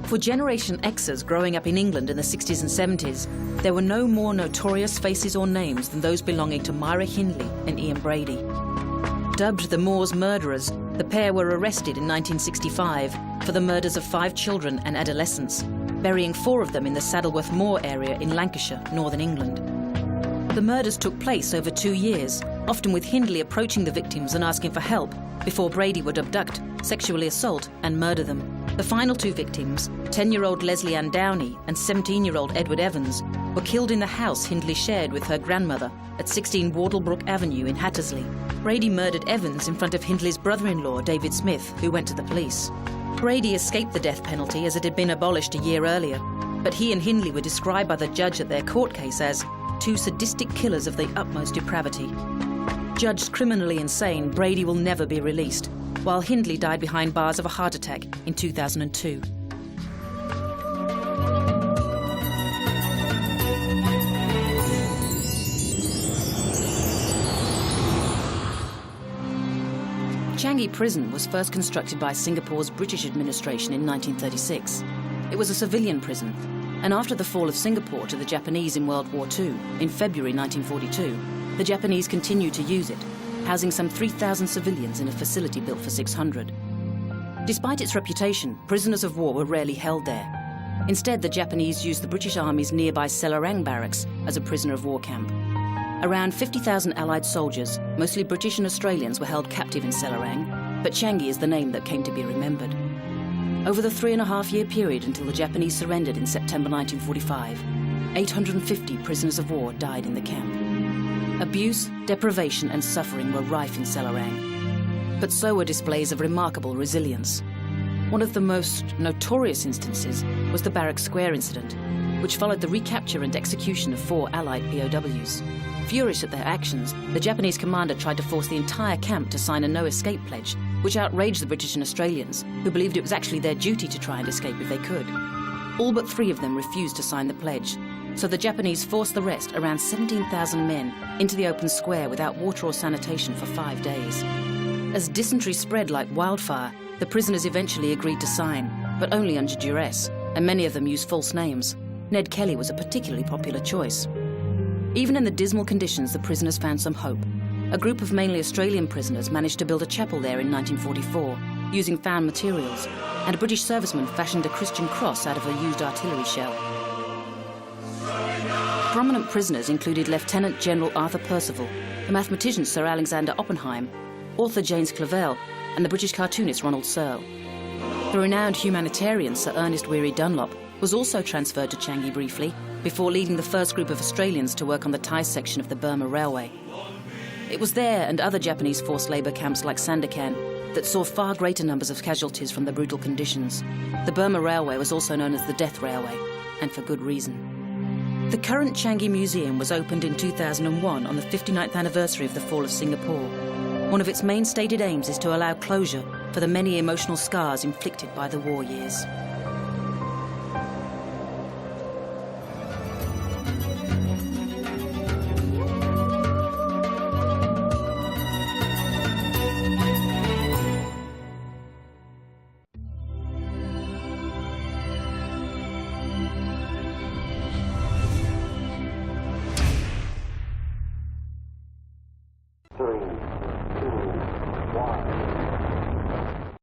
For Generation Xers growing up in England in the 60s and 70s, there were no more notorious faces or names than those belonging to MYRA Hindley and Ian Brady. Dubbed the Moor's murderers, the pair were arrested in 1965 for the murders of 5 children and adolescents, burying 4 of them in the Saddleworth Moor area in Lancashire, northern England. The murders took place over 2 years, often with Hindley approaching the victims and asking for help, before Brady would abduct, sexually assault and murder them. The final 2 victims, 10-year-old Leslie Ann Downey and 17-year-old Edward Evans, were killed in the house Hindley shared with her grandmother at 16 Wardlebrook Avenue in Hattersley. Brady murdered Evans in front of Hindley's brother-in-law, David Smith, who went to the police. Brady escaped the death penalty as it had been abolished a year earlier, but he and Hindley were described by the judge at their court case as 2 sadistic killers of the utmost depravity. Judged criminally insane, Brady will never be released, while Hindley died behind bars of a heart attack in 2002. Changi Prison was first constructed by Singapore's British administration in 1936. It was a civilian prison, and after the fall of Singapore to the Japanese in World War II, in February 1942, the Japanese continued to use it, housing some 3,000 civilians in a facility built for 600. Despite its reputation, prisoners of war were rarely held there. Instead, the Japanese used the British Army's nearby Selarang barracks as a prisoner of war camp. Around 50,000 Allied soldiers, mostly British and Australians, were held captive in Selarang, but Changi is the name that came to be remembered. Over the 3.5-year period until the Japanese surrendered in September 1945, 850 prisoners of war died in the camp. Abuse, deprivation and suffering were rife in Selarang, but so were displays of remarkable resilience. One of the most notorious instances was the Barrack Square incident, which followed the recapture and execution of 4 Allied POWs. Furious at their actions, the Japanese commander tried to force the entire camp to sign a no-escape pledge, which outraged the British and Australians, who believed it was actually their duty to try and escape if they could. All but 3 of them refused to sign the pledge, so the Japanese forced the rest, around 17,000 men, into the open square without water or sanitation for 5 days. As dysentery spread like wildfire, the prisoners eventually agreed to sign, but only under duress, and many of them used false names. Ned Kelly was a particularly popular choice. Even in the dismal conditions, the prisoners found some hope. A group of mainly Australian prisoners managed to build a chapel there in 1944, using found materials, and a British serviceman fashioned a Christian cross out of a used artillery shell. Prominent prisoners included Lieutenant General Arthur Percival, the mathematician Sir Alexander Oppenheim, author James Clavell, and the British cartoonist Ronald Searle. The renowned humanitarian Sir Ernest Weary Dunlop was also transferred to Changi briefly, before leading the first group of Australians to work on the Thai section of the Burma Railway. It was there and other Japanese forced labour camps like Sandakan that saw far greater numbers of casualties from the brutal conditions. The Burma Railway was also known as the Death Railway, and for good reason. The current Changi Museum was opened in 2001 on the 59th anniversary of the fall of Singapore. One of its main stated aims is to allow closure for the many emotional scars inflicted by the war years.